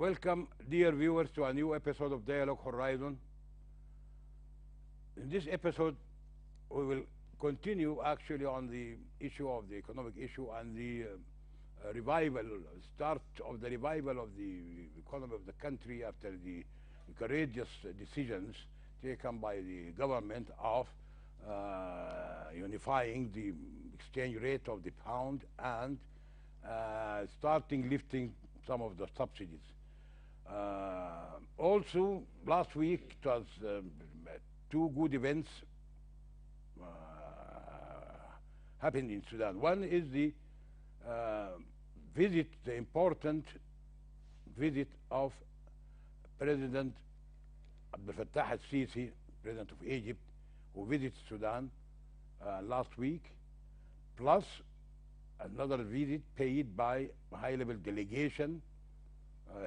Welcome, dear viewers, to a new episode of Dialogue Horizon. In this episode, we will continue actually on the issue of the economic issue and the start of the revival of the economy of the country after the courageous decisions taken by the government of unifying the exchange rate of the pound and starting lifting some of the subsidies. Also, last week it was two good events happened in Sudan. One is the the important visit of President Abdel Fattah al-Sisi, President of Egypt, who visited Sudan last week, plus another visit paid by a high-level delegation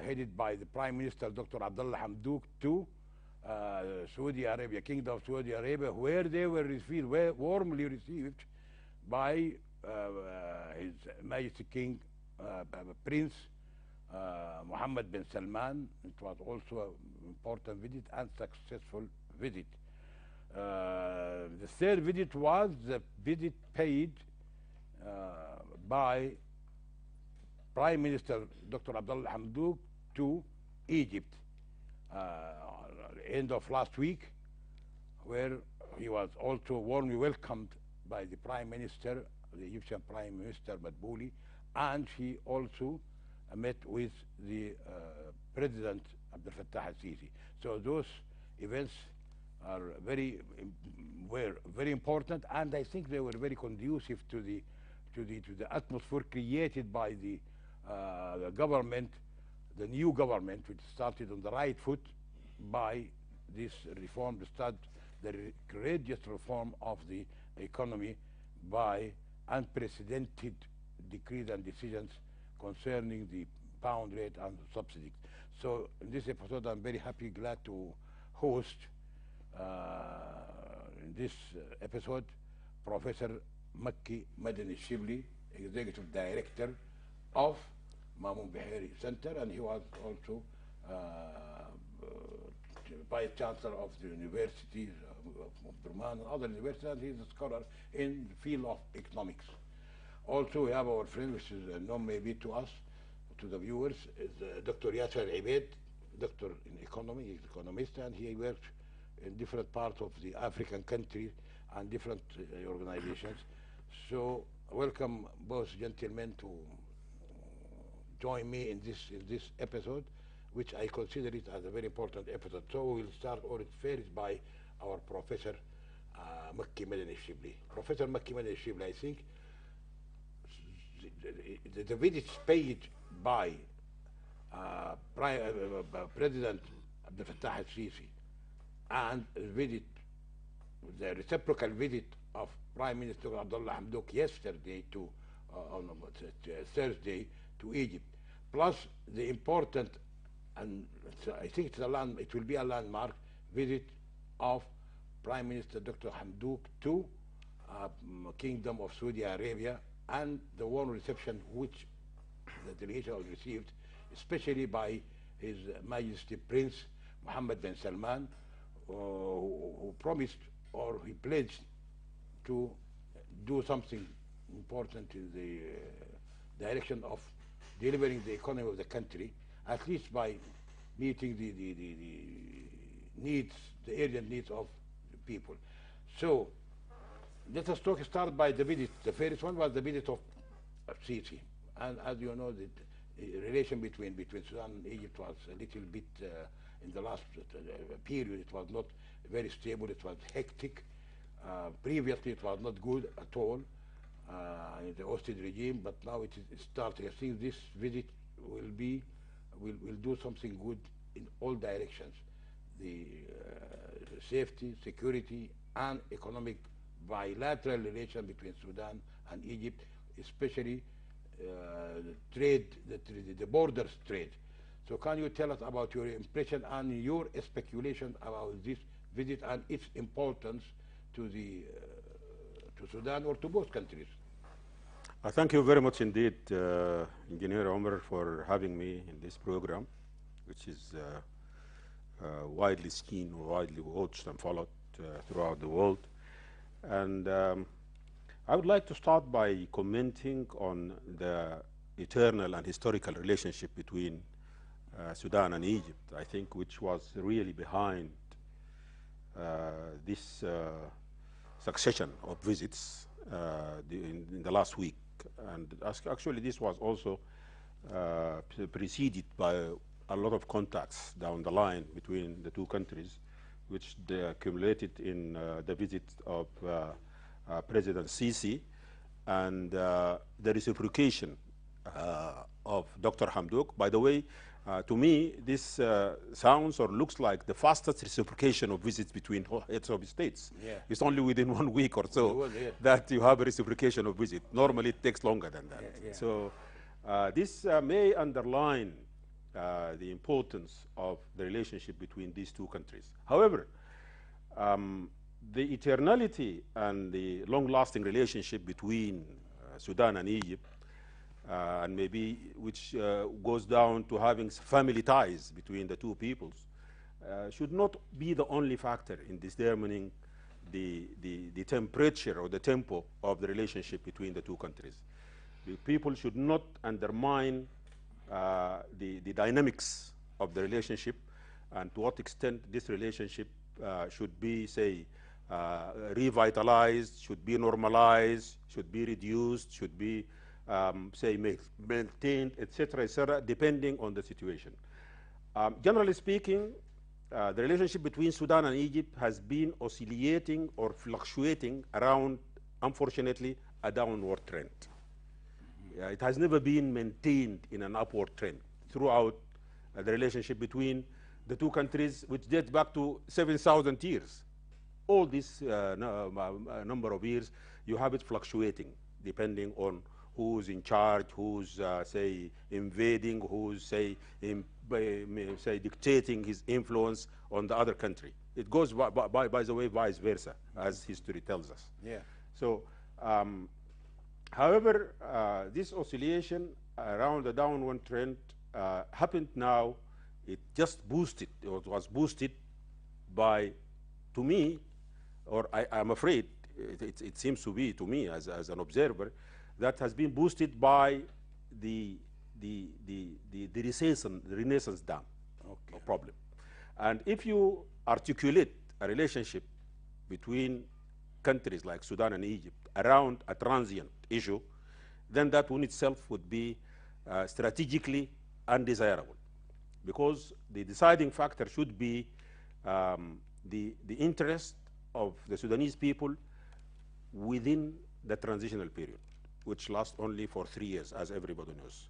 headed by the Prime Minister Dr. Abdullah Hamdouk to Saudi Arabia, Kingdom of Saudi Arabia, where they were warmly received by His Majesty King Prince Mohammed bin Salman. It was also an important visit and successful visit. The third visit was the visit paid by Prime Minister Dr. Abdullah Hamdouk to Egypt end of last week, where he was also warmly welcomed by the Prime Minister, the Egyptian Prime Minister Madbouli, and he also met with the President Abdel Fattah al-Sisi. So those events are were very important, and I think they were very conducive to the atmosphere created by the government, the new government, which started on the right foot by this reform, the courageous reform of the economy by unprecedented decrees and decisions concerning the pound rate and subsidies. So in this episode, I'm very happy, glad to host in this episode Professor Makki Madani Shibli, Executive Director of Mamun Beheri Center, and he was also Vice Chancellor of the University of Burman and other universities, and he's a scholar in the field of economics. Also, we have our friend, which is known maybe to us, to the viewers, is Dr. Yasser Al-Ibed, doctor in economy, he's an economist, and he works in different parts of the African countries and different organizations. So, welcome both gentlemen to join me in this episode, which I consider it as a very important episode. So we'll start all first by our Professor Makki Madani Shibli. Professor Makki Madani Shibli, I think the visits paid by President Abdel Fattah al-Sisi and the reciprocal visit of Prime Minister Abdullah Hamdouk yesterday to on Thursday to Egypt, plus the important, and I think it will be a landmark visit of Prime Minister Dr. Hamdouk to Kingdom of Saudi Arabia, and the warm reception which the delegation was received, especially by His Majesty Prince Mohammed bin Salman, who promised, or he pledged, to do something important in the direction of delivering the economy of the country, at least by meeting the needs, the urgent needs of the people. So let us start by the visit. The first one was the visit of Sisi, and as you know, the relation between Sudan and Egypt was a little bit in the last period. It was not very stable. It was hectic. Previously, it was not good at all in the hostage regime, but now it is starting. I think this visit will do something good in all directions: the safety, security, and economic bilateral relation between Sudan and Egypt, especially trade, the borders trade. So can you tell us about your impression and your speculation about this visit and its importance to Sudan or to both countries? Thank you very much indeed, Engineer Omar, for having me in this program. which is widely seen, widely watched and followed throughout the world. And I would like to start by commenting on the eternal and historical relationship between Sudan and Egypt, I think, which was really behind this succession of visits in the last week. And actually, this was also preceded by a lot of contacts down the line between the two countries, which they accumulated in the visit of President Sisi and the reciprocation of Dr. Hamdok. By the way, to me, this sounds or looks like the fastest reciprocation of visits between heads of states. Yeah. It's only within 1 week or so Yeah. that you have a reciprocation of visit. Normally, it takes longer than that. Yeah, yeah. So this may underline the importance of the relationship between these two countries. However, the eternality and the long-lasting relationship between Sudan and Egypt, and maybe which goes down to having family ties between the two peoples, should not be the only factor in determining the temperature or the tempo of the relationship between the two countries. The people should not undermine the dynamics of the relationship and to what extent this relationship should be, say, revitalized, should be normalized, should be reduced, should be, say, maintained, etc., depending on the situation. Generally speaking, the relationship between Sudan and Egypt has been oscillating or fluctuating around, unfortunately, a downward trend. It has never been maintained in an upward trend throughout the relationship between the two countries, which dates back to 7,000 years. All this number of years, you have it fluctuating depending on who's in charge, who's, say, invading, who's, say, dictating his influence on the other country. It goes, by the way, vice versa, as history tells us. Yeah. So, however, this oscillation around the downward trend happened now. It just boosted, it was boosted by, to me, or I'm afraid, it seems to be, to me, as an observer, that has been boosted by the Renaissance Dam problem. And if you articulate a relationship between countries like Sudan and Egypt around a transient issue, then that in itself would be strategically undesirable, because the deciding factor should be the interest of the Sudanese people within the transitional period, which lasts only for 3 years, as everybody knows.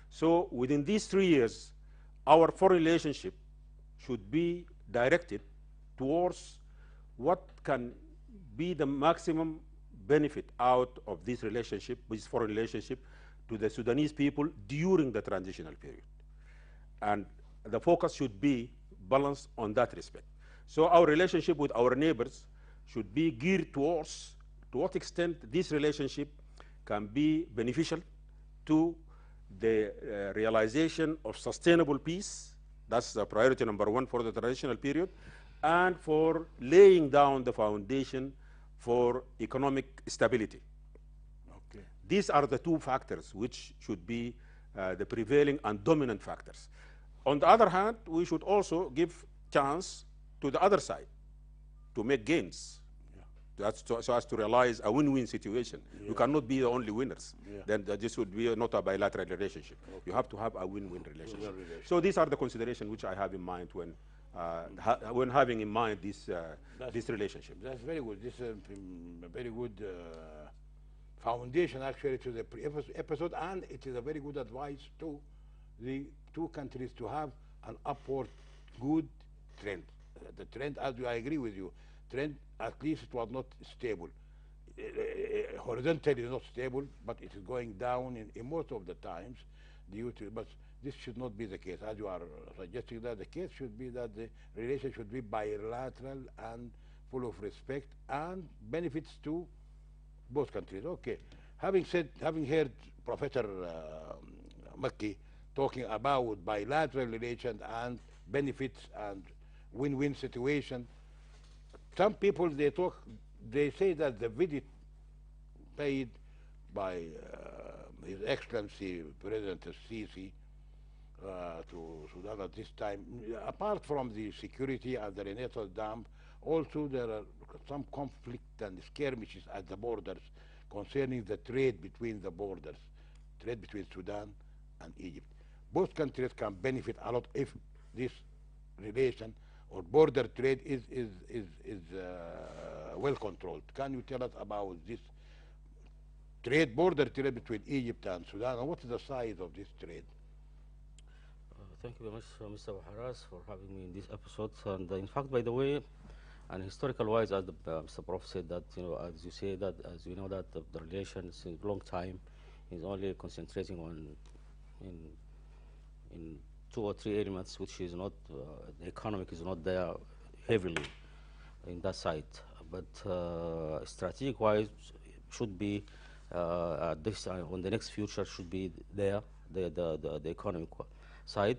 So within these 3 years, our foreign relationship should be directed towards what can be the maximum benefit out of this relationship, this foreign relationship, to the Sudanese people during the transitional period. And the focus should be balanced on that respect. So our relationship with our neighbors should be geared towards to what extent this relationship can be beneficial to the realization of sustainable peace. That's the priority number one for the transitional period, and for laying down the foundation for economic stability. Okay. These are the two factors which should be the prevailing and dominant factors. On the other hand, we should also give chance to the other side to make gains. That's so as to realize a win-win situation. Yeah. You cannot be the only winners. Yeah. Then this would be not a bilateral relationship. Okay. You have to have a win-win relationship. So these are the considerations which I have in mind when having in mind this relationship. That's very good. This is a very good foundation actually to the episode, and it is a very good advice to the two countries to have an upward good trend. The trend, as I agree with you, trend, at least it was not stable. Horizontally not stable, but it is going down in most of the times due to, but this should not be the case. As you are suggesting, that the case should be that the relation should be bilateral and full of respect and benefits to both countries. Okay. Having heard Professor Makki talking about bilateral relations and benefits and win-win situation. Some people they say that the visit paid by His Excellency President Sisi to Sudan at this time, apart from the security and the Renaissance Dam, also there are some conflict and skirmishes at the borders concerning the trade between the borders, trade between Sudan and Egypt. Both countries can benefit a lot if this relation or border trade is well controlled. Can you tell us about this border trade between Egypt and Sudan, and what is the size of this trade? Thank you very much, Mr. Baharas, for having me in this episode. And in fact, by the way, and historical wise, as Mr. Prof said, that as you say that, as we know that the relations since a long time is only concentrating on in 2 or 3 elements, which is not the economic is not there heavily in that side, but strategic wise should be this on the next future should be there the economic side.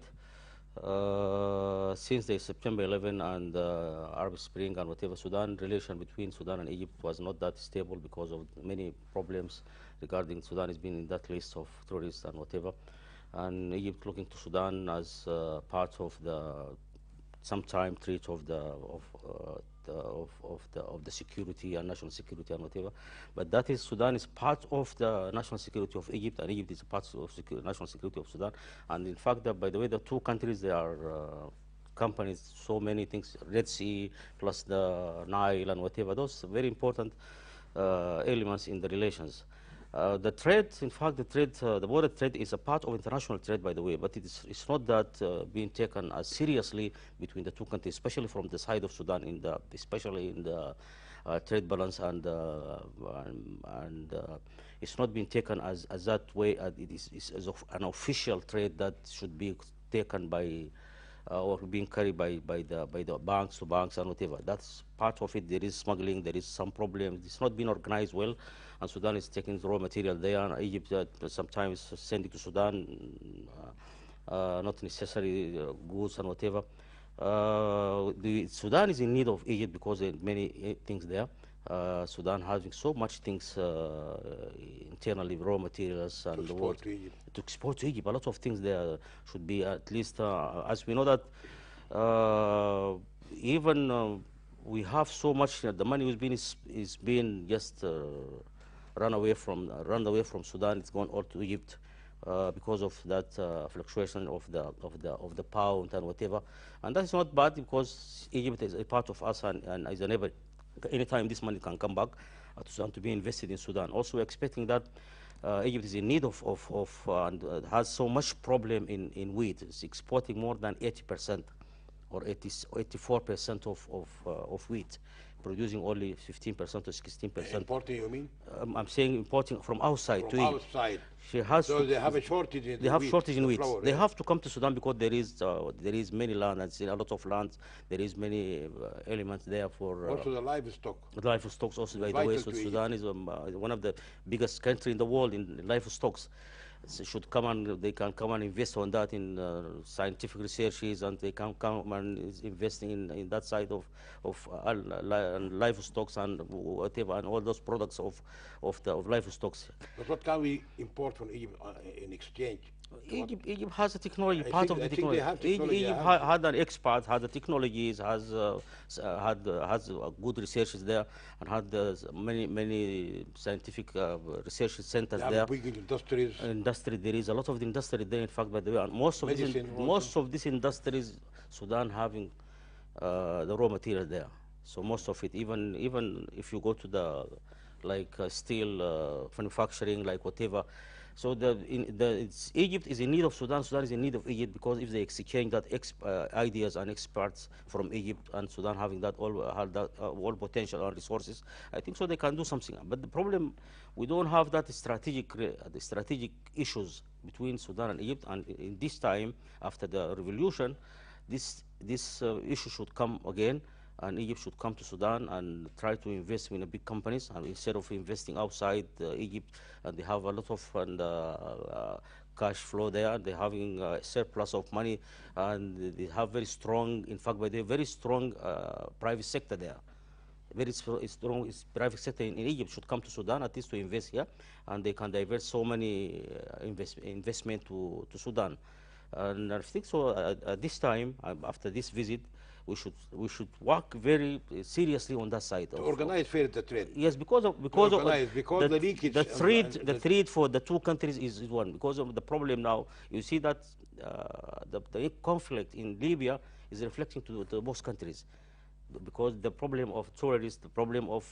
Since the September 11 and Arab Spring and whatever, Sudan relation between Sudan and Egypt was not that stable because of many problems regarding Sudan has been in that list of terrorists and whatever, and Egypt looking to Sudan as part of the sometime threat of the security and national security and whatever, but that is Sudan is part of the national security of Egypt, and Egypt is a part of national security of Sudan. And in fact, by the way, the two countries, they are companies, so many things, Red Sea plus the Nile and whatever, those very important elements in the relations. The trade, in fact, the border trade is a part of international trade, by the way, but it's not that being taken as seriously between the two countries, especially from the side of Sudan, especially in the trade balance, and it's not being taken as that way. It is as of an official trade that should be taken by or being carried by the banks to banks and whatever. That's part of it. There is smuggling. There is some problems. It's not been organized well, and Sudan is taking raw material there, and Egypt sometimes sending to Sudan not necessary goods and whatever. Sudan is in need of Egypt because there are many things there. Sudan having so much things internally, raw materials and to export to Egypt. A lot of things there should be at least, as we know that even we have so much, the money is being just run away from Sudan. It's gone all to Egypt because of that fluctuation of the pound and whatever. And that's not bad because Egypt is a part of us and is a neighbor. Anytime this money can come back to Sudan to be invested in Sudan. Also, we're expecting that Egypt is in need of and has so much problem in wheat. It's exporting more than 80% or 84% of wheat, producing only 15% or 16%. Importing, you mean? I'm saying importing from outside to Egypt. Outside. So they have a shortage in They have shortage in wheat. Flour, they have to come to Sudan because there is many land, and a lot of land. There is many elements there for also the livestock. The livestock also, by the way. So Sudan is one of the biggest country in the world in livestock. Should come and they can come and invest on that in scientific researches, and they can come and is investing in that side of livestock and whatever, and all those products of livestock. But what can we import from Egypt in exchange? Egypt has a technology, part of the technology. Egypt had an expert, had the technologies, has good researches there, and had many scientific research centers there. Big industries. Industry, there is a lot of the industry there. In fact, by the way, and most of these industries, Sudan having the raw material there. So most of it, even if you go to the steel manufacturing, like whatever. So Egypt is in need of Sudan. Sudan is in need of Egypt, because if they exchange that ideas and experts from Egypt and Sudan having that all potential and resources, I think so they can do something. But the problem, we don't have that strategic issues between Sudan and Egypt. And in this time after the revolution, this issue should come again. And Egypt should come to Sudan and try to invest in big companies, and instead of investing outside Egypt. And they have a lot of cash flow there. They're having a surplus of money, and they have very strong, in fact, by the very strong private sector there. Very strong private sector in Egypt should come to Sudan at least to invest here, and they can divert so many investment to Sudan. And I think so. At this time, after this visit, we should work very seriously on that side. To organize fair the trade. Yes, because the leakage. The threat for the two countries is one. Because of the problem now, you see that the conflict in Libya is reflecting to both countries, because the problem of tourists, the problem of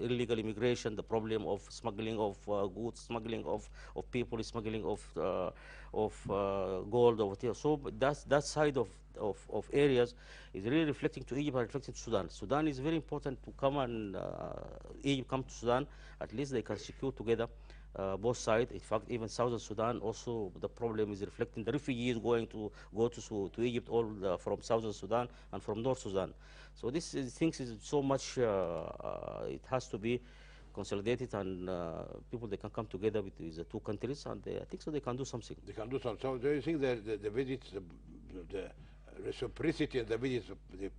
illegal immigration, the problem of smuggling of goods, smuggling of people, smuggling of gold, or whatever. So that side of areas is really reflecting to Egypt and reflecting to Sudan. Sudan is very important to come, and Egypt come to Sudan. At least they can secure together both sides. In fact, even Southern Sudan also, the problem is reflecting the refugees going to Egypt, all from Southern Sudan and from North Sudan. So this things is so much. It has to be consolidated, and people, they can come together with the two countries, and I think so they can do something. They can do something. So do you think that the visits, the reciprocity of the visits of the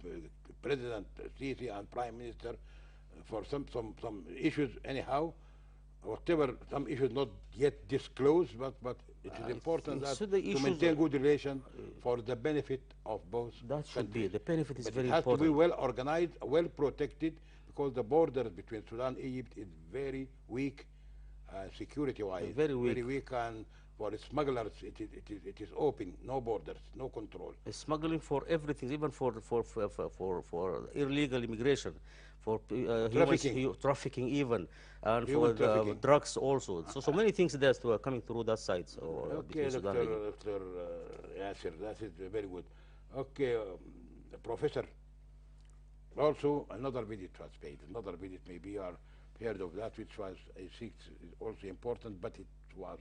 President Sisi and Prime Minister for some issues anyhow, whatever, some issues not yet disclosed, but it is important that to maintain good relations for the benefit of both that should countries. be the benefit is but very it has important. to be well organized, well protected, because the borders between Sudan and Egypt is very weak, security-wise. Very weak, and for smugglers, it is open, no borders, no control. Smuggling for everything, even for illegal immigration, for trafficking even, and Human for trafficking. drugs also. So many things that are coming through that side. So Okay, Dr. Yasser, that is very good. Okay, Professor, also another visit was paid. Another visit, maybe you are heard of that, which was, I think, also important, but it was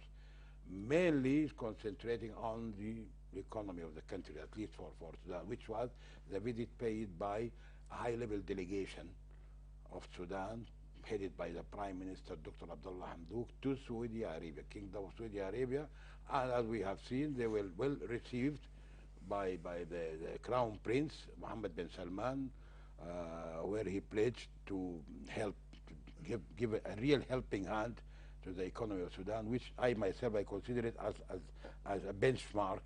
mainly concentrating on the economy of the country, at least for Sudan, which was the visit paid by a high-level delegation of Sudan, headed by the Prime Minister, Dr. Abdullah Hamdok, to Saudi Arabia, Kingdom of Saudi Arabia. And as we have seen, they were well received by the Crown Prince, Mohammed bin Salman, where he pledged to help, to give a real helping hand to the economy of Sudan, which I myself, I consider it as a benchmark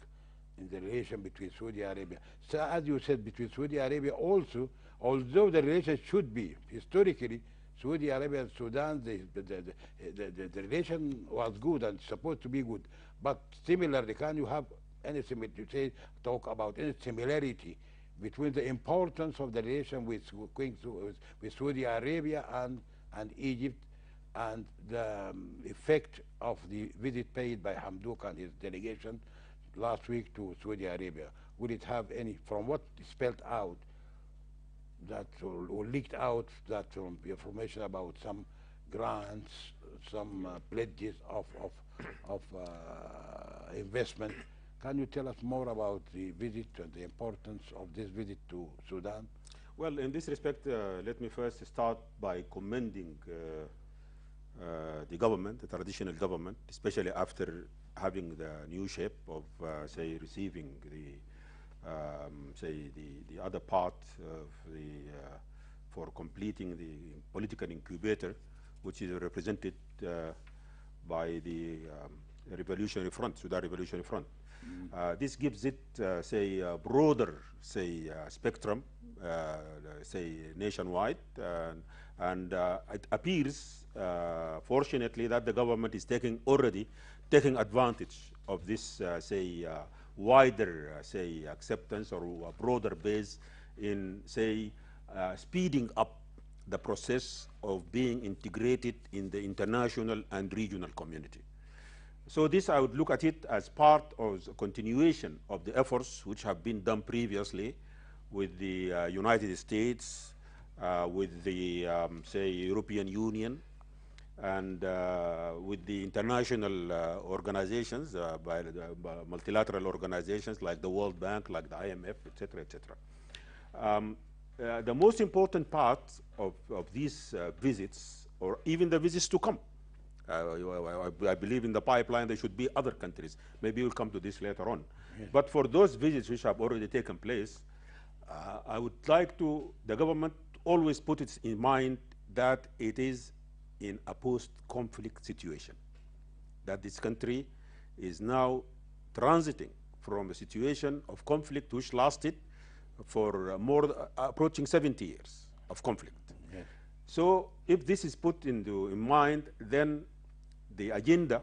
in the relation between Saudi Arabia. So as you said, between Saudi Arabia also, although the relation should be, historically, Saudi Arabia and Sudan, the relation was good and supposed to be good. But similarly, can you have any talk about any similarity between the importance of the relation with Saudi Arabia and Egypt, and the effect of the visit paid by Hamdok and his delegation last week to Saudi Arabia? Will it have any, from what is spelled out, that or leaked out, that information about some grants, some pledges of investment? Can you tell us more about the visit and the importance of this visit to Sudan? Well, in this respect, let me first start by commending the government, the traditional government, especially after having the new shape of, say, receiving the the other part of for completing the political incubator, which is represented by the Revolutionary Front, Sudan Revolutionary Front. This gives it, say, a broader, say, spectrum, say, nationwide, and it appears, fortunately, that the government is already taking advantage of this, say, wider, say, acceptance or a broader base in, say, speeding up the process of being integrated in the international and regional community. So this, I would look at it as part of the continuation of the efforts which have been done previously with the United States, with the, say, European Union, and with the international organizations, by multilateral organizations like the World Bank, like the IMF, et cetera, et cetera. The most important part of these visits, or even the visits to come, I believe in the pipeline there should be other countries. Maybe we'll come to this later on. Yes. But for those visits which have already taken place, I would like the government always put it in mind that it is in a post-conflict situation, that this country is now transiting from a situation of conflict which lasted for approaching 70 years of conflict. Yes. So if this is put in mind, then the agenda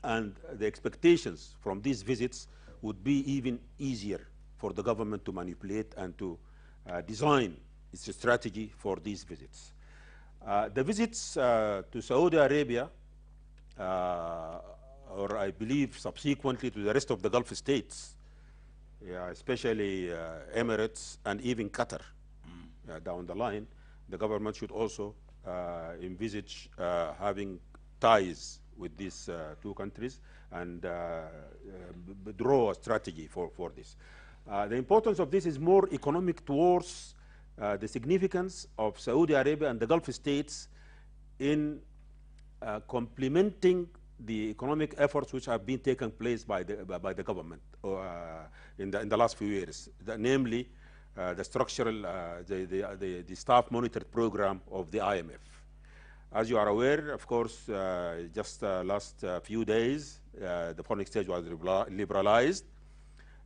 and the expectations from these visits would be even easier for the government to manipulate and to design its strategy for these visits. The visits to Saudi Arabia, or I believe subsequently to the rest of the Gulf states, especially Emirates and even Qatar down the line, the government should also envisage having ties with these two countries and draw a strategy for this. The importance of this is more economic towards the significance of Saudi Arabia and the Gulf states in complementing the economic efforts which have been taken place by the government in the last few years, namely the structural, the staff monitored program of the IMF. As you are aware, of course, just last few days, the foreign exchange was liberalized,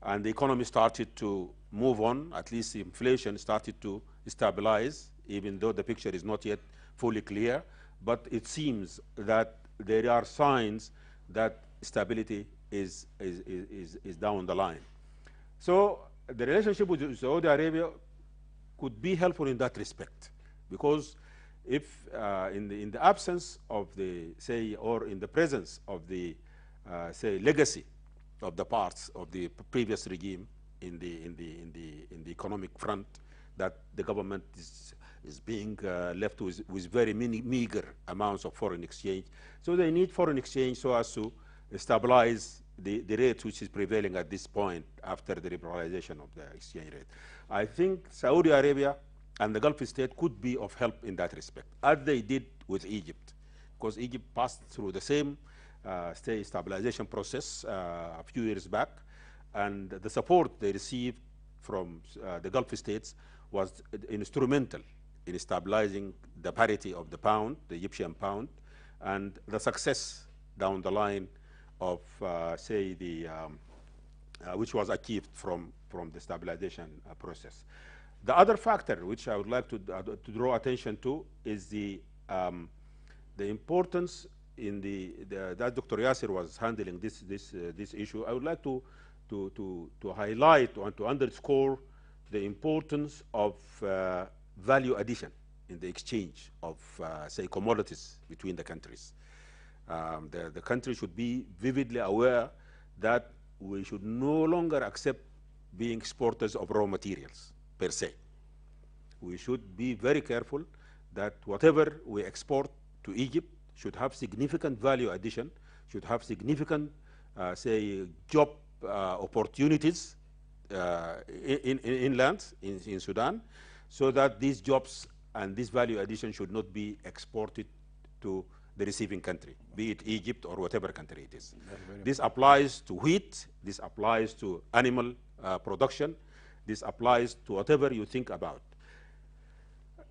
and the economy started to move on. At least inflation started to stabilize, even though the picture is not yet fully clear. But it seems that there are signs that stability is down the line. So the relationship with Saudi Arabia could be helpful in that respect, because if in the absence of the, say, or in the presence of the, say, legacy of the parts of the previous regime in the economic front, that the government is being left with very meager amounts of foreign exchange. So they need foreign exchange so as to stabilize the rate which is prevailing at this point after the liberalization of the exchange rate. I think Saudi Arabia and the Gulf state could be of help in that respect, as they did with Egypt, because Egypt passed through the same stabilization process a few years back, and the support they received from the Gulf states was instrumental in stabilizing the parity of the pound, the Egyptian pound, and the success down the line of, say, the which was achieved from the stabilization process. The other factor which I would like to draw attention to is the importance in that Dr. Yasser was handling this issue. I would like to highlight and to underscore the importance of value addition in the exchange of, say, commodities between the countries. The country should be vividly aware that we should no longer accept being exporters of raw materials per se. We should be very careful that whatever we export to Egypt should have significant value addition, should have significant, say, job opportunities inland in Sudan, so that these jobs and this value addition should not be exported to the receiving country, be it Egypt or whatever country it is. This applies to wheat, this applies to animal production, this applies to whatever you think about.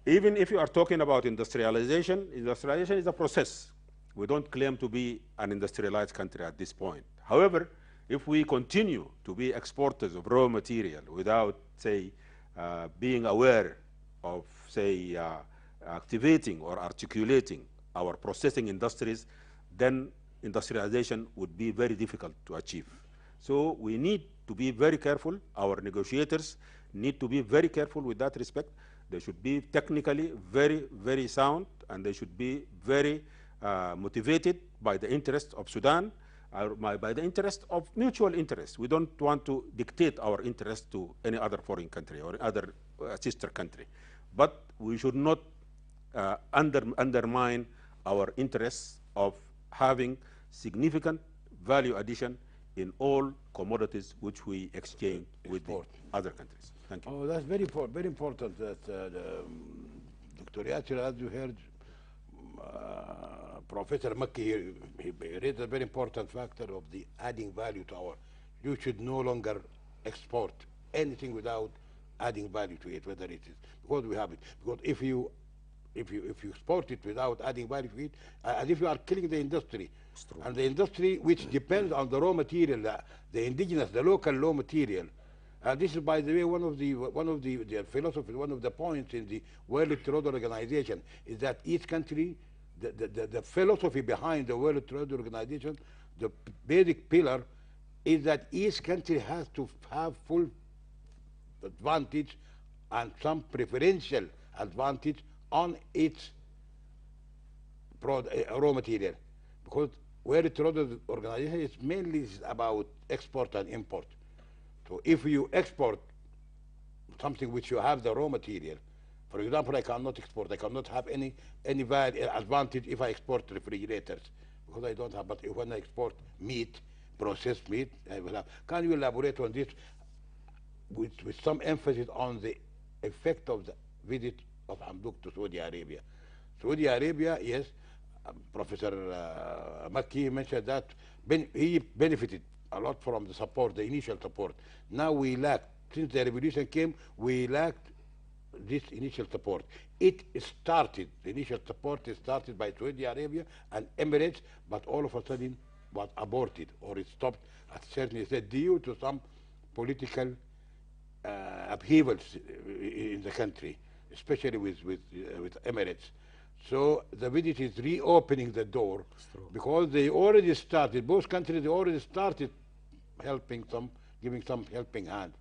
Even if you are talking about industrialization, industrialization is a process. We don't claim to be an industrialized country at this point. However, if we continue to be exporters of raw material without, say, being aware of, say, activating or articulating our processing industries, then industrialization would be very difficult to achieve. So we need to be very careful. Our negotiators need to be very careful with that respect. They should be technically very, very sound, and they should be very motivated by the interest of Sudan, by the interest of mutual interest. We don't want to dictate our interest to any other foreign country or other sister country. But we should not undermine our interests of having significant value addition in all commodities which we exchange with the other countries. Thank you. Oh, that's very important that Dr. Yasser, as you heard, Professor Makki here, he raised a very important factor of the adding value to our. You should no longer export anything without adding value to it, whether it is because we have it. Because if you export it without adding value to it, as if you are killing the industry, and the industry which depends on the raw material, the indigenous, the local raw material. This is, by the way, one of the philosophy, one of the points in the World Trade Organization is that each country, the philosophy behind the World Trade Organization, the basic pillar is that each country has to have full advantage and some preferential advantage on its raw material, because World Trade Organization is mainly about export and import. So if you export something which you have the raw material, for example, I cannot export, I cannot have any advantage if I export refrigerators, because I don't have. But if when I export meat, processed meat, I will have. Can you elaborate on this with some emphasis on the effect of the visit of Hamdouk to Saudi Arabia? Saudi Arabia, yes, Professor Makki mentioned that he benefited a lot from the support, the initial support. Now we lack, since the revolution came, we lacked this initial support. It started, the initial support is started by Saudi Arabia and Emirates, but all of a sudden was aborted, or it stopped at certain stage due to some political upheavals in the country, especially with Emirates. So the visit is reopening the door, because they already started, both countries already started helping some, giving some helping hand,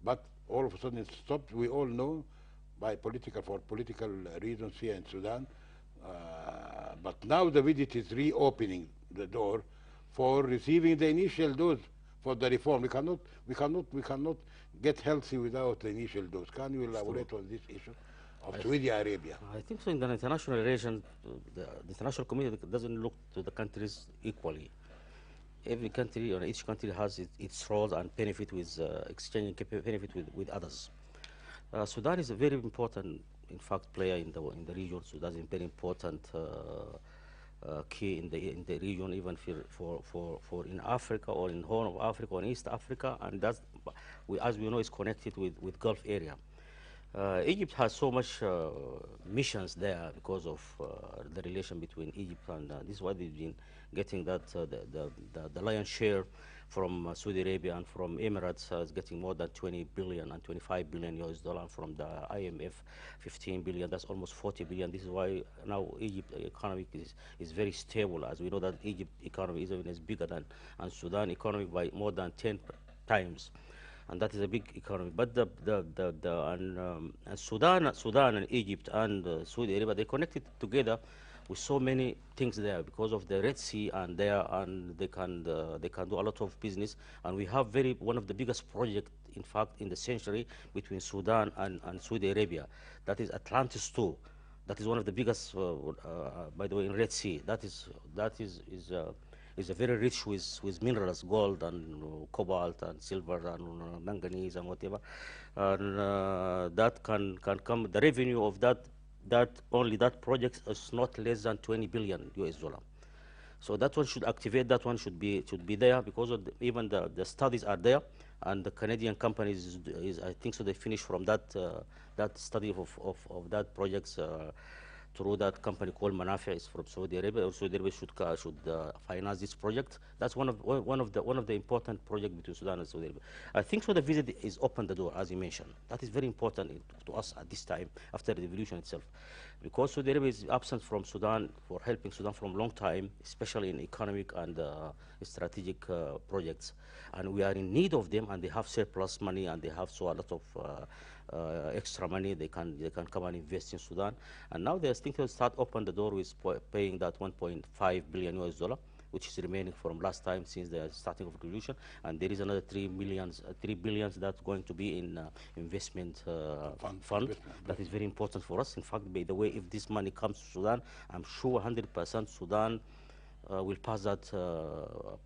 but all of a sudden it stopped. We all know for political reasons here in Sudan. But now the visit is reopening the door for receiving the initial dose for the reform. We cannot get healthy without the initial dose. Can you elaborate on this issue of Saudi Arabia? I think so. In the international relation, the international community doesn't look to the countries equally. Every country, or each country, has its roles and benefit with exchanging benefit with others. Sudan is a very important, in fact, player in the region. Sudan is a very important key in the region, even for in Africa, or in Horn of Africa, or in East Africa, and that's, as we know, is connected with Gulf area. Egypt has so much missions there because of the relation between Egypt and this is why they've been getting that the lion's share from Saudi Arabia and from Emirates is getting more than 20 billion and 25 billion US dollar from the IMF, 15 billion. That's almost 40 billion. This is why now Egypt economy is very stable, as we know that Egypt economy is even as bigger than and Sudan economy by more than 10 times. And that is a big economy. But and Sudan and Egypt and Saudi Arabia, they connected together with so many things there because of the Red Sea, and they can do a lot of business. And we have one of the biggest projects, in fact, in the century between Sudan and Saudi Arabia. That is Atlantis II. That is one of the biggest, by the way, in Red Sea. That is very rich with minerals, gold and cobalt and silver and manganese and whatever. And that can come. The revenue of that project is not less than 20 billion US dollar. So that one should activate. That one should be there because of even the studies are there, and the Canadian companies is I think so they finished from that study of that projects. Through that company called Manafi, is from Saudi Arabia. Saudi Arabia should finance this project. That's one of the important projects between Sudan and Saudi Arabia. I think so. The visit is open the door, as you mentioned. That is very important to us at this time after the revolution itself, because Saudi Arabia is absent from Sudan for helping Sudan from a long time, especially in economic and strategic projects, and we are in need of them. And they have surplus money, and they have so a lot of extra money. They can come and invest in Sudan, and now they're thinking to start open the door with paying that 1.5 billion US dollar, which is remaining from last time since the starting of revolution, and there is another 3 billion that's going to be in investment fund. That is very important for us. In fact, by the way, if this money comes to Sudan, I'm sure 100% Sudan will pass that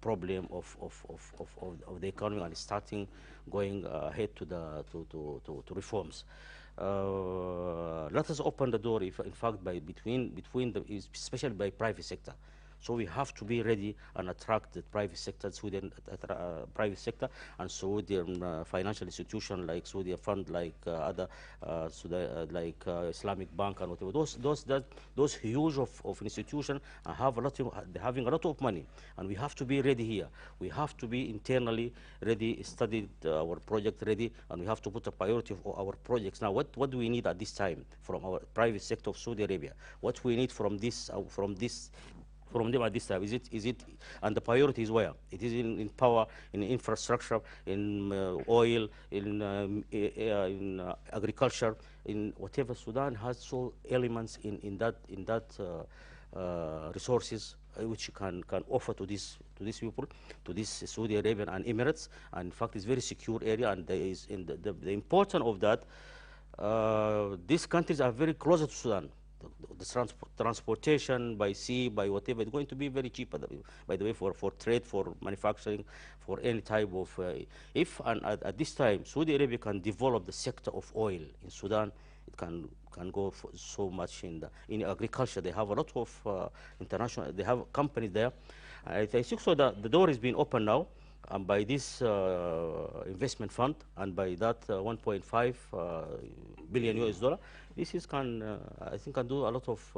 problem of the economy and starting going ahead to reforms. let us open the door, if, in fact, between the, especially by private sector. So we have to be ready and attract the private sector, Sweden private sector, and Saudi financial institution like Saudi fund, like other like Islamic Bank and whatever. Those huge of institution have a lot of, they're having a lot of money, and we have to be ready here. We have to be internally ready, studied our project ready, and we have to put a priority of our projects. Now, what do we need at this time from our private sector of Saudi Arabia? What we need from them at this time? Is it, and the priority is where? It is in power, in infrastructure, in oil, in agriculture, in whatever. Sudan has so elements in that resources which can offer to these people, to this Saudi Arabian and Emirates, and in fact it's very secure area, and there is in the importance of that. These countries are very close to Sudan. The transportation by sea, by whatever, it's going to be very cheap, by the way, for trade, for manufacturing, for any type of, if and at this time Saudi Arabia can develop the sector of oil in Sudan, it can go for so much in agriculture. They have a lot of international, they have companies there. I think so that the door is being opened now, by this investment fund, and by that 1.5 billion US dollar. This is I think can do a lot of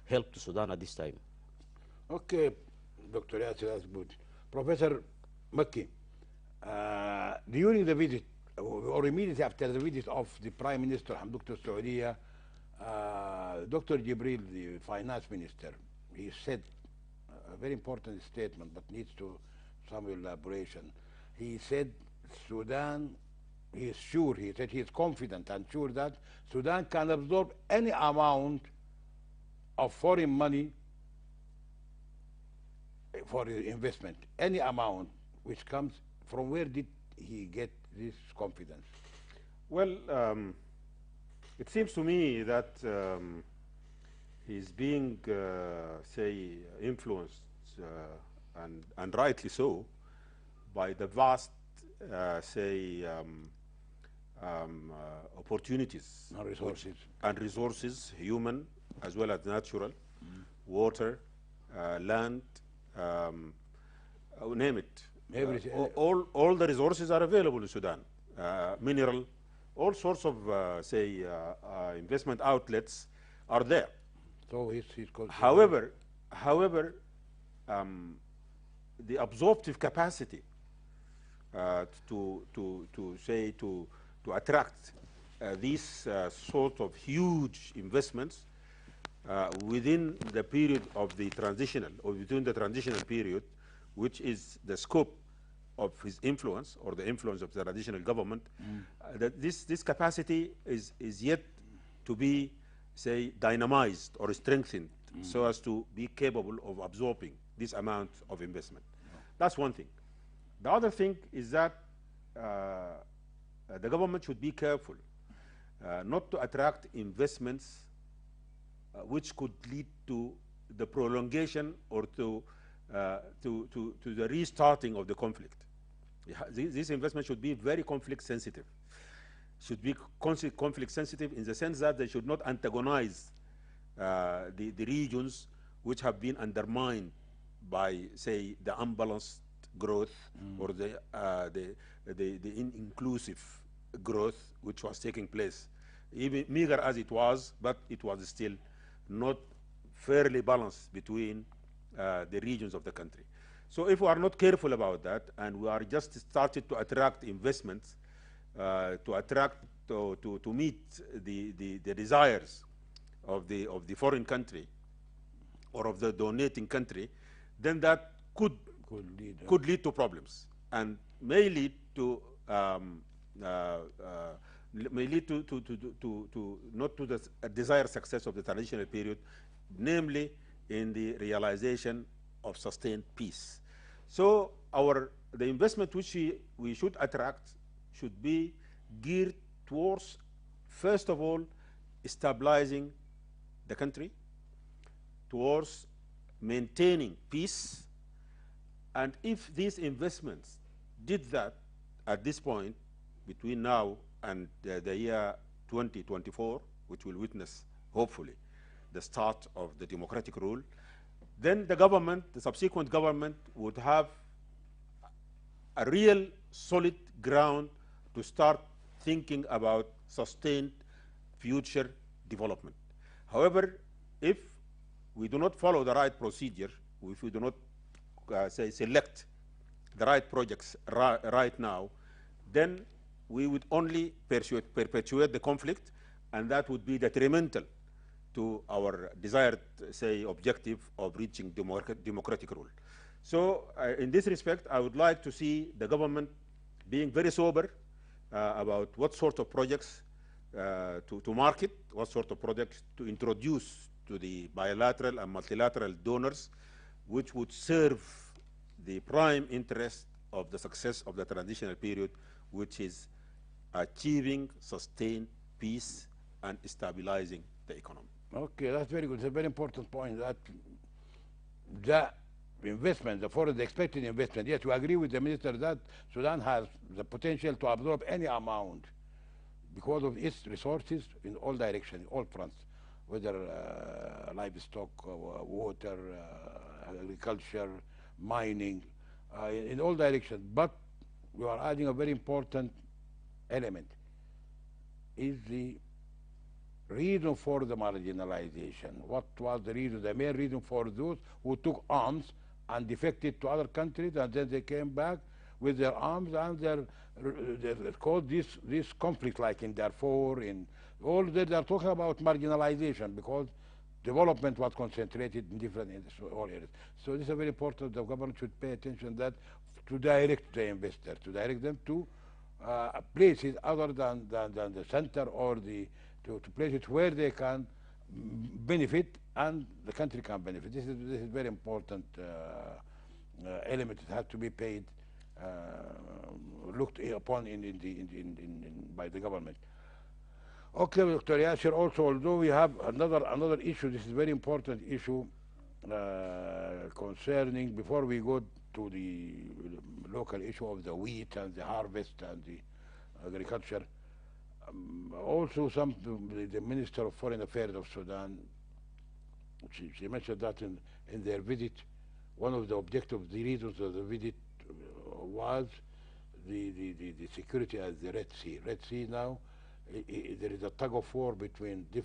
help to Sudan at this time. Okay, Dr. Yasser, that's good. Professor Makki, during the visit, or immediately after the visit of the Prime Minister Hamdok to Saudi, Dr. Jibril, the finance minister, he said a very important statement, but needs to some elaboration. He said Sudan, he is sure, he said he is confident and sure that Sudan can absorb any amount of foreign money for investment, any amount which comes. From where did he get this confidence? Well, it seems to me that he's being, say, influenced, and rightly so, by the vast, say, opportunities and resources, human as well as natural, water, land, name it. All the resources are available in Sudan. Mineral, all sorts of, say, investment outlets are there. So however, the absorptive capacity to attract these sort of huge investments within the period of the transitional, or within the transitional period, which is the scope of his influence, or the influence of the transitional government, that this capacity is yet to be, say, dynamized or strengthened so as to be capable of absorbing this amount of investment. That's one thing. The other thing is that the government should be careful not to attract investments which could lead to the prolongation or to the restarting of the conflict. This investment should be very conflict sensitive. Should be conflict sensitive in the sense that they should not antagonize the regions which have been undermined by, say, the unbalanced growth or the inclusive growth which was taking place, even meager as it was, but it was still not fairly balanced between the regions of the country. So if we are not careful about that, and we are just started to attract investments, to meet the desires of the foreign country or of the donating country, then that could lead to problems, and may lead to not to the desired success of the transitional period, namely in the realization of sustained peace. So the investment which we should attract should be geared towards, first of all, stabilizing the country, towards maintaining peace. And if these investments did that at this point, between now and the year 2024, which will witness, hopefully, the start of the democratic rule, then the government, the subsequent government, would have a real solid ground to start thinking about sustained future development. However, if we do not follow the right procedure, if we do not select the right projects right now, then we would only perpetuate the conflict, and that would be detrimental to our desired, objective of reaching democratic rule. So in this respect, I would like to see the government being very sober about what sort of projects to market, what sort of projects to introduce to the bilateral and multilateral donors, which would serve the prime interest of the success of the transitional period, which is achieving sustained peace and stabilizing the economy. Okay, that's very good. It's a very important point that the investment, the expected investment, yes, we agree with the minister that Sudan has the potential to absorb any amount because of its resources in all directions, all fronts, whether livestock, water, agriculture, mining, in all directions. But we are adding a very important element, is the reason for the marginalization. What was the reason, the main reason for those who took arms and defected to other countries, and then they came back with their arms, and they caused this conflict, like in Darfur, in all that. They are talking about marginalization because development was concentrated in different all areas. So this is very important. The government should pay attention that to direct the investor, to direct them to places other than the center, or to places where they can benefit and the country can benefit. This is very important element that has to be paid, looked upon by the government. Okay, Dr. Yasser, also, although we have another issue, this is a very important issue concerning, before we go to the local issue of the wheat and the harvest and the agriculture. Also, the Minister of Foreign Affairs of Sudan, she mentioned that in their visit, one of the objectives, the reasons of the visit was the security at the Red Sea. Red Sea now, there is a tug of war between the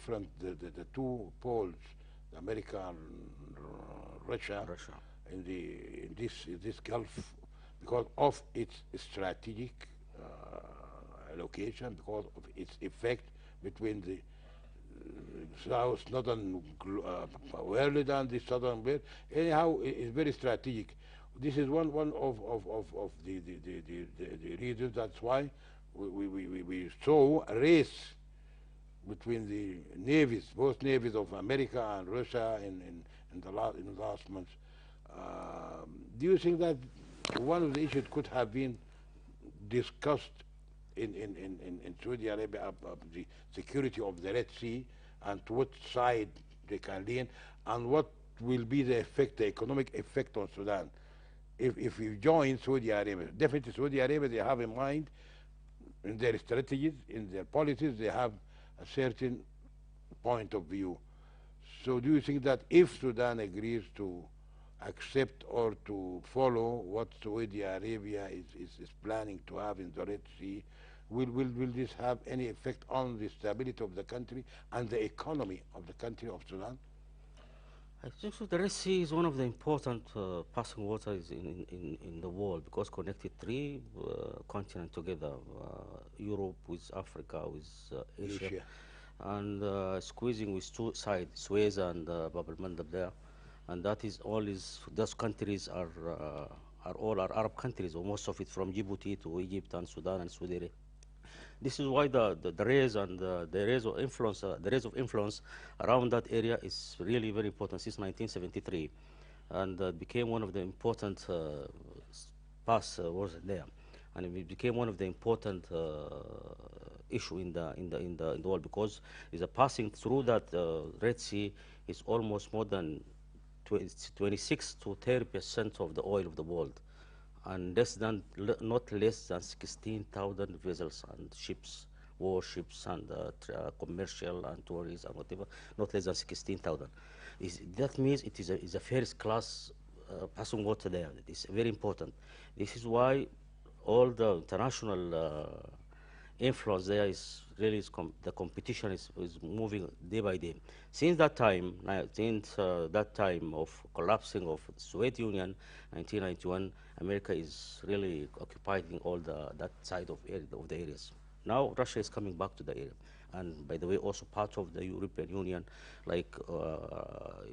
two poles, America and Russia. In this Gulf, because of its strategic location, because of its effect between the northern world and the southern world. Anyhow, it's very strategic. This is one of the reasons. That's why we saw a race between the navies, both navies of America and Russia in the last months. Do you think that one of the issues could have been discussed in Saudi Arabia about the security of the Red Sea, and to what side they can lean, and what will be the effect, the economic effect on Sudan if you join Saudi Arabia? Definitely Saudi Arabia, they have in mind, in their strategies, in their policies, they have a certain point of view. So do you think that if Sudan agrees to accept or to follow what Saudi Arabia is planning to have in the Red Sea, will this have any effect on the stability of the country and the economy of the country of Sudan? I think so. The Red Sea is one of the important passing waters in the world, because connected three continents together, Europe with Africa with Asia. And squeezing with two sides, Suez and Bab el-Mandab there. And that is those countries are all Arab countries, or most of it, from Djibouti to Egypt and Sudan and Saudi Arabia. This is why the raise and the raise of influence around that area is really very important since 1973, and became one of the important pass was there, and it became one of the important issue in the world, because it's a passing through that Red Sea is almost more than 26 to 30% of the oil of the world, and not less than 16,000 vessels and ships warships and commercial and tourists and whatever, not less than 16,000. That means it is a first class passing water there. It is very important. This is why all the international influence there is really the competition is moving day by day. Since that time, that time of collapsing of the Soviet Union, 1991, America is really occupying all that side of the areas. Now Russia is coming back to the area, and by the way, also part of the European Union, like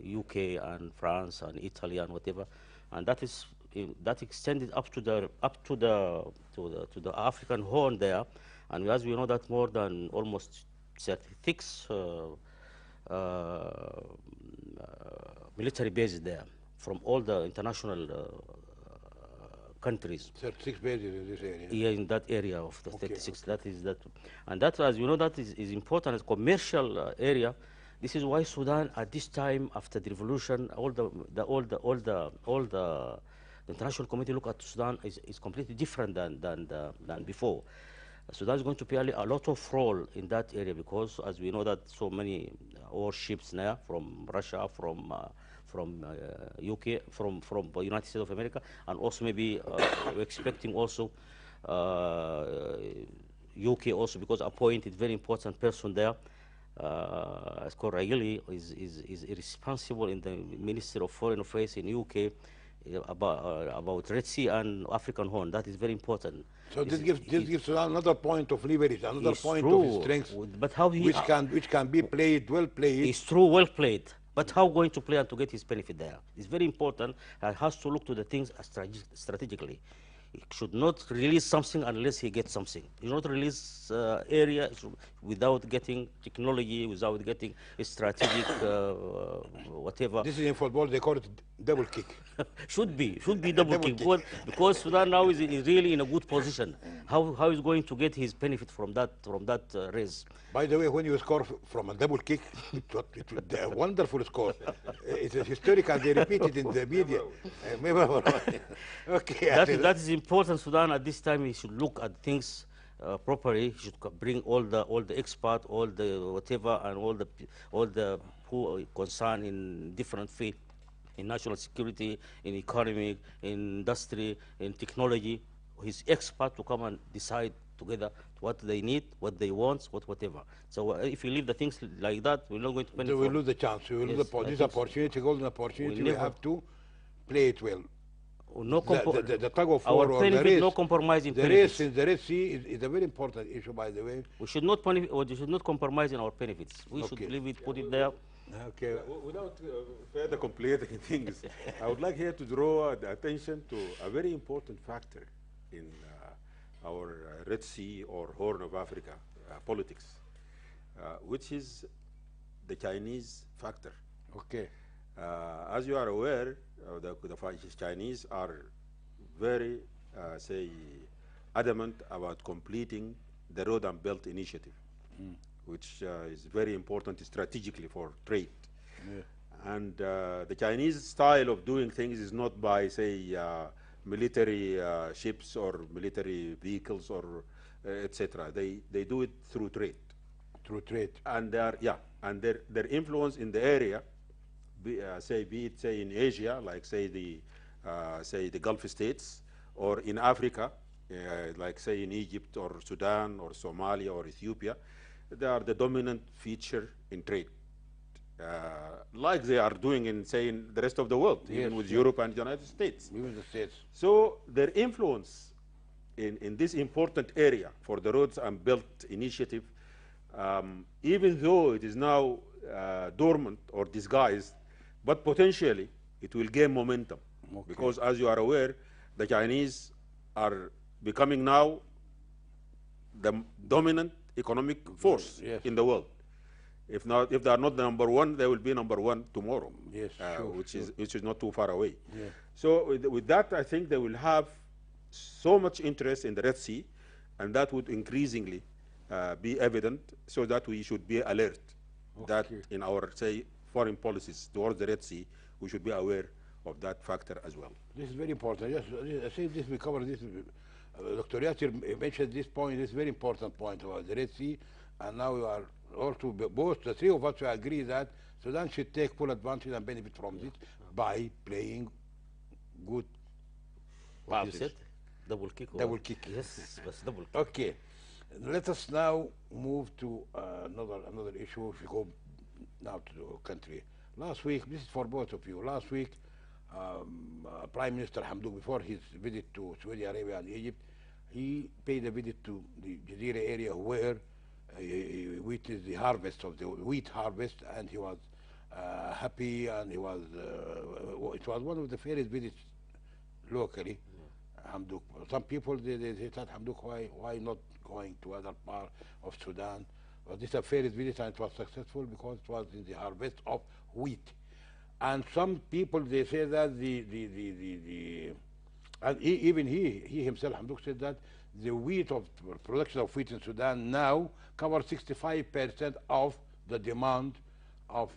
UK and France and Italy and whatever, and that extended up to the African Horn there, and as we know that more than almost 36 military bases there from all the international countries. 36 bases in this area. Yeah, in that area of the 36. Okay. That is that, and that, as you know, that is important as commercial area. This is why Sudan at this time after the revolution, all the international community look at Sudan is completely different than before. Sudan is going to play a lot of role in that area because, as we know, that so many warships now from Russia, from UK, from the United States of America, and also maybe we're expecting also UK also, because appointed very important person there. Scoragili is responsible in the Ministry of Foreign Affairs in UK about Red Sea and African Horn. That is very important. So this gives another point of leverage, another point true, of strength, but how which can be played, well played. It's true, well played. But how going to play and to get his benefit there? It's very important. He has to look to the things strategically. He should not release something unless he gets something. He should not release area without getting technology, without getting a strategic whatever. This is in football, they call it double kick. should be double kick. Because Sudan now is really in a good position. How is going to get his benefit from that race? By the way, when you score from a double kick, it's a wonderful score. It's historical. They repeat it in the media. Okay. That is important. Sudan at this time, he should look at things properly. He should bring all the experts, all the whatever, and all the who are concerned in different fields, in national security, in economy, in industry, in technology. He's expert to come and decide together what they need, what they want, whatever. So if you leave the things like that, we're not going to benefit. We will lose the chance. We will lose this opportunity, golden opportunity. We have to play it well. No the tug of war or the race, no compromise in the benefits. Race in the Red Sea is a very important issue, by the way. We should not compromise in our benefits. We should leave it, put it there. Okay. Without further complicating things, I would like here to draw the attention to a very important factor in our Red Sea or Horn of Africa politics, which is the Chinese factor. Okay. As you are aware, the Chinese are very, say, adamant about completing the Road and Belt Initiative, which is very important strategically for trade. Yeah. And the Chinese style of doing things is not by, say, military ships or military vehicles or etc. They do it through trade. Through trade. And their influence in the area, be it in Asia, like say the Gulf states, or in Africa, like say in Egypt or Sudan or Somalia or Ethiopia, they are the dominant feature in trade. Like they are doing in, say, in the rest of the world, yes, even with Europe and the United States. Even the States. So their influence in this important area for the Roads and Belt Initiative, even though it is now dormant or disguised, but potentially it will gain momentum. Okay. Because as you are aware, the Chinese are becoming now the dominant economic force, yes, in the world. If they are not the number one, they will be number one tomorrow. Yes, which is not too far away. Yeah. So with that, I think they will have so much interest in the Red Sea, and that would increasingly be evident, so that we should be alert, okay, that in our, say, foreign policies towards the Red Sea, we should be aware of that factor as well. This is very important. Yes, I think we covered this Dr. Yasser mentioned this point, this very important point about the Red Sea, and now we are also both the three of us we agree that Sudan should take full advantage and benefit from this by playing good What you passes. said? Double kick? Or Double kick. Yes, but double kick. Okay, let us now move to another issue. If we go now to the country, last week, this is for both of you. Last week, Prime Minister Hamdouk, before his visit to Saudi Arabia and Egypt, he paid a visit to the Jazeera area where he witnessed the harvest of the wheat harvest, and he was happy, and he was. It was one of the fairest visits locally. Hamdouk. Some people they thought Hamdouk, why not going to other part of Sudan? But this is a fairest visit, and it was successful because it was in the harvest of wheat. And some people they say that and even he himself Hamdouk said that the wheat of production of wheat in Sudan now covers 65% of the demand of.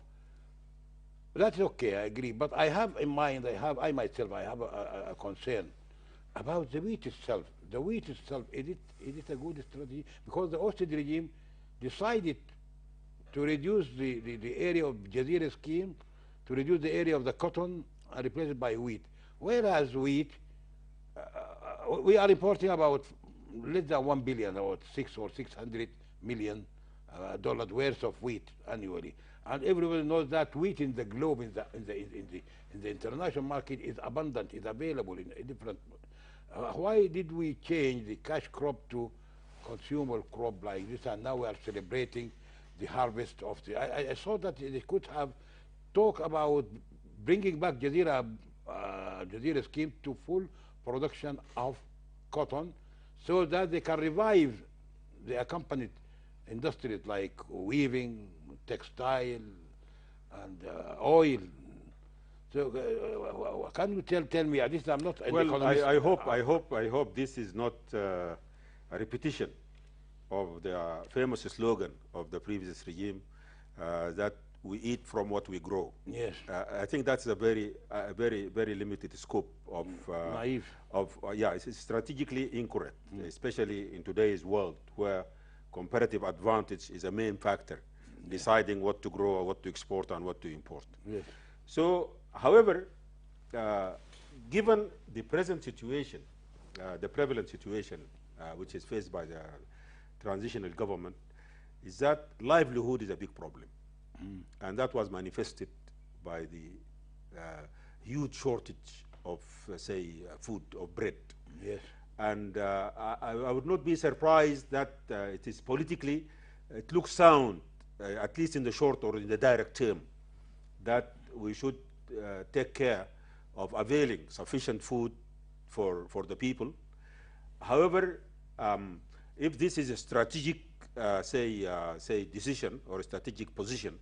That's okay, I agree. But I have in mind, I myself have a concern about the wheat itself. The wheat itself, is it a good strategy? Because the Austin regime decided to reduce the area of Jazeera scheme, to reduce the area of the cotton and replace it by wheat. Whereas wheat, we are importing about less than 1 billion, or 600 million dollars worth of wheat annually. And everybody knows that wheat in the globe, in the international market, is abundant, is available in different. Why did we change the cash crop to consumable crop like this, and now we are celebrating the harvest of the. I thought that they could have talked about bringing back Jazeera scheme to full production of cotton, so that they can revive the accompanied industries like weaving, textile, and oil. So can you tell me? At least I'm not an economist. I hope this is not a repetition of the famous slogan of the previous regime that we eat from what we grow. Yes. I think that's a very limited scope of naive. Yeah, it's strategically incorrect, especially in today's world where comparative advantage is a main factor deciding what to grow, or what to export, and what to import. Yes. So, however, given the present situation, the prevalent situation which is faced by the transitional government, is that livelihood is a big problem. And that was manifested by the huge shortage of, say, food, of bread. Yes. And I would not be surprised that it is politically, it looks sound, at least in the short or in the direct term, that we should take care of availing sufficient food for the people. However, if this is a strategic, say decision or a strategic position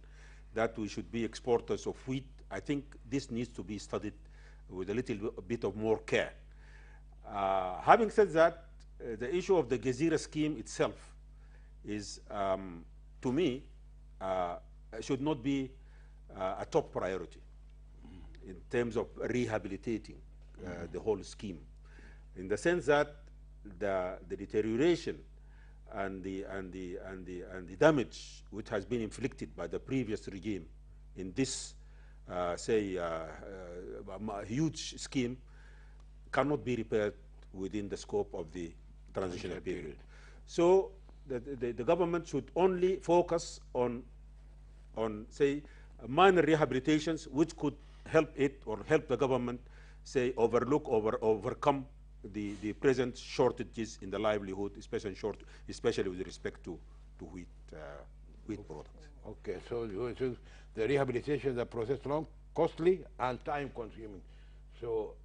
that we should be exporters of wheat, I think this needs to be studied with a little bit of more care. Having said that, the issue of the Jazeera scheme itself is, to me, should not be a top priority in terms of rehabilitating the whole scheme, in the sense that the deterioration and the damage which has been inflicted by the previous regime in this, huge scheme cannot be repaired within the scope of the transitional period. So the government should only focus on say, minor rehabilitations which could help it or help the government, say, overcome the present shortages in the livelihood, especially with respect to wheat products. Okay, so the rehabilitation is a process long, costly, and time consuming. So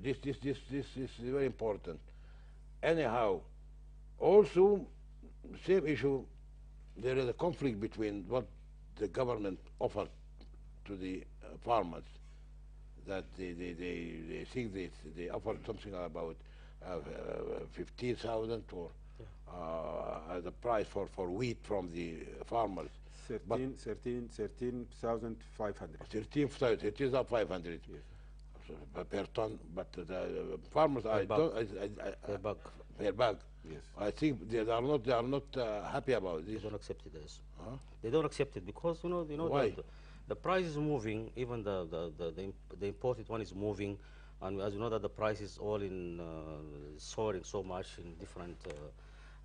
this is very important. Anyhow, also same issue. There is a conflict between what the government offered to the farmers, that they think they offered something about 15,000 or the price for wheat from the farmers. 13,500. 13,500. Yes. per ton, but the farmers Per I bag. don't Per bag. per bag. Yes. I think they are not happy about They this. don't accept it as. Huh? They don't accept it because Why? the price is moving. Even the imported one is moving, and as you know that the price is all in soaring so much in different.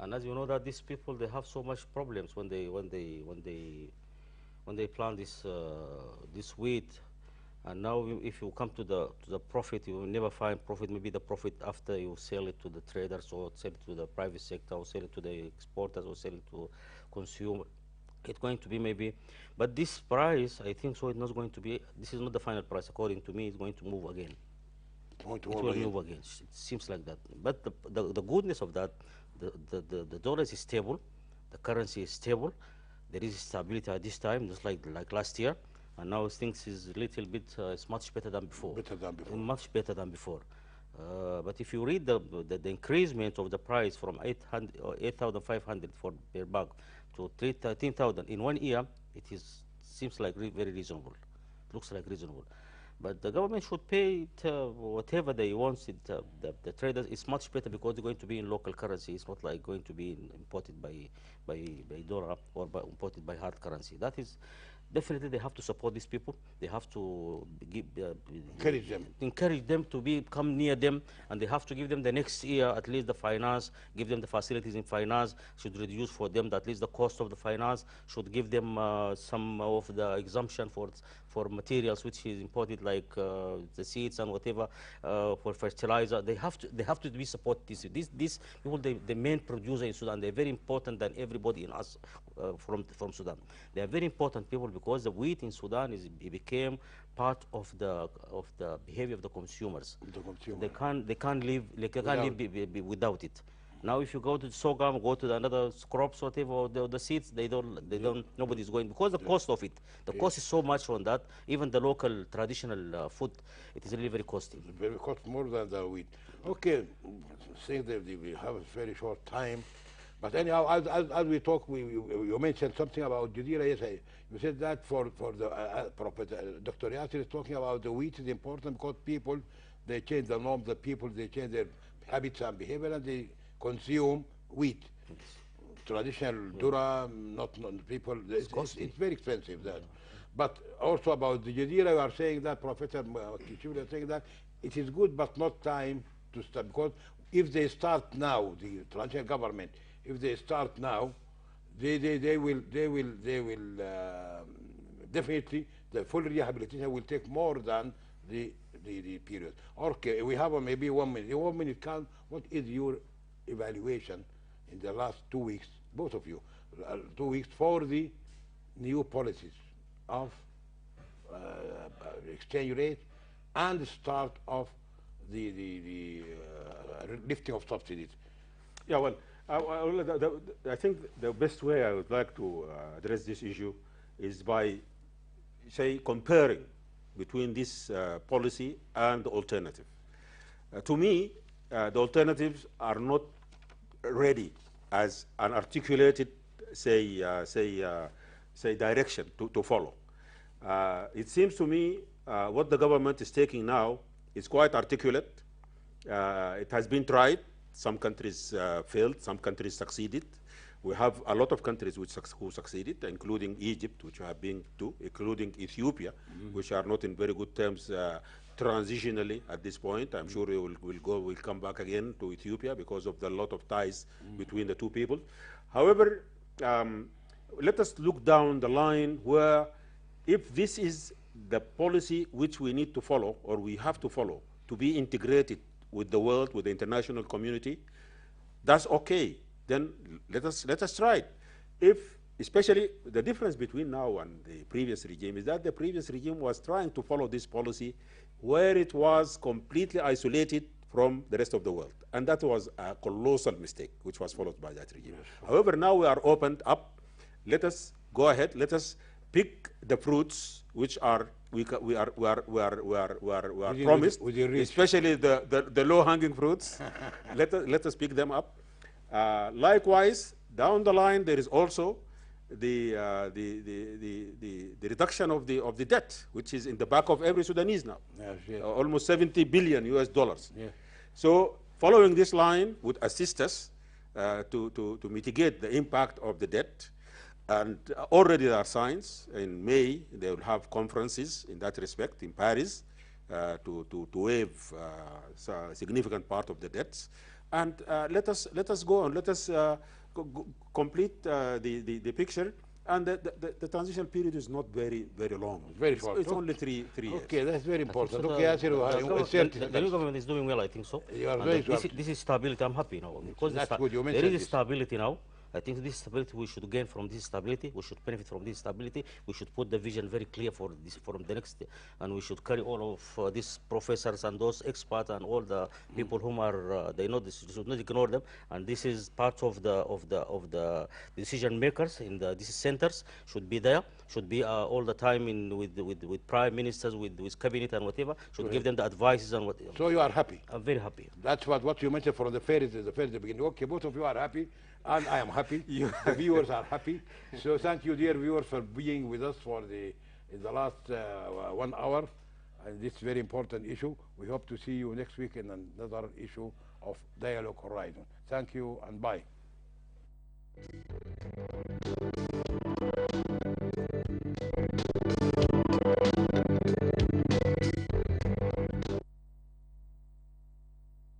And as you know that these people they have so much problems when they plant this wheat. And now, if you come to the profit, you will never find profit. Maybe the profit after you sell it to the traders, or sell it to the private sector, or sell it to the exporters, or sell it to consumer. It's going to be maybe, but this price, I think so. It's not going to be. This is not the final price, according to me. It's going to move again. Point It will move again. It seems like that. But the goodness of that, the dollar is stable, the currency is stable. There is stability at this time, just like last year. And now things is a little bit, it's much better than before. Better than before. Much better than before. But if you read the increasement of the price from 8,500 for per bag to 13,000 in 1 year, it seems like very reasonable. It looks like reasonable. But the government should pay it, whatever they want. The traders is much better because they're going to be in local currency. It's not like going to be imported by dollar or imported by hard currency. That is. Definitely, they have to support these people. They have to encourage them to come near them, and they have to give them the next year at least the finance, give them the facilities in finance, should reduce for them at least the cost of the finance, should give them some of the exemption for materials which is imported like the seeds and whatever for fertilizer. They have to be supported. These people, the main producer in Sudan, they're very important than everybody in us from Sudan. They are very important people because the wheat in Sudan became part of the behavior of the consumers. They can't live without it. Now, if you go to sorghum, go to another crops, whatever, or the seeds, nobody's going because the cost of it. The cost is so much on that. Even the local traditional food, it is really very costly. Very cost more than the wheat. Okay, saying that we have a very short time. But anyhow, as we talk, you mentioned something about Judira. Yes, you said that for the Dr. Yasser is talking about the wheat is important because people, they change the norms, the people, they change their habits and behavior, and they consume wheat. Traditional Dura, not people, it's very expensive. That. But also about the Judira, you are saying that, Professor Kishuri is saying that it is good, but not time to start, because if they start now, the transitional government, if they start now, they will definitely the full rehabilitation will take more than the period. Okay, we have maybe 1 minute. In 1 minute, what is your evaluation in the last 2 weeks, both of you, 2 weeks for the new policies of exchange rate and the start of the lifting of subsidies? Yeah, well. I think the best way I would like to address this issue is by, say, comparing between this policy and the alternative. To me, the alternatives are not ready as an articulated, say, direction to follow. It seems to me what the government is taking now is quite articulate. It has been tried. Some countries failed, some countries succeeded. We have a lot of countries who succeeded, including Egypt, which have been to, including Ethiopia, which are not in very good terms transitionally at this point. I'm sure we'll come back again to Ethiopia because of the lot of ties between the two people. However, let us look down the line where if this is the policy which we need to follow or we have to follow to be integrated with the world, with the international community, that's okay. Then let us try it. If, especially the difference between now and the previous regime is that the previous regime was trying to follow this policy where it was completely isolated from the rest of the world. And that was a colossal mistake, which was followed by that regime. Yes. However, now we are opened up. Let us go ahead. Let us pick the fruits which are we are promised, especially the low-hanging fruits. let us pick them up. Likewise, down the line, there is also the reduction of the debt, which is in the back of every Sudanese now. Yes, yes. Almost 70 billion US dollars. Yeah. So following this line would assist us to mitigate the impact of the debt. And already there are signs. In May, they will have conferences in that respect in Paris to waive a significant part of the debts. And let us go on. Let us complete the picture. And the transition period is not very long. Very short. It's only three years. Okay, that's very important. So Okay, the new government is doing well, I think so. You are And very this is stability. I'm happy now because That's good. You there mentioned is this. stability now. I think this stability, we should gain from this stability. We should benefit from this stability. We should put the vision very clear for this, from the next, and we should carry all of these professors and those experts and all the people whom are they know this. We should not ignore them. And this is part of the decision makers in these centers should be there. Should be all the time with prime ministers, with cabinet and whatever. Should give them the advices and whatever. So you are happy. I'm very happy. That's what you mentioned from the very beginning. Okay, both of you are happy, and I am happy. The viewers are happy. So thank you, dear viewers, for being with us in the last 1 hour on this very important issue. We hope to see you next week in another issue of Dialogue Horizon. Thank you and bye.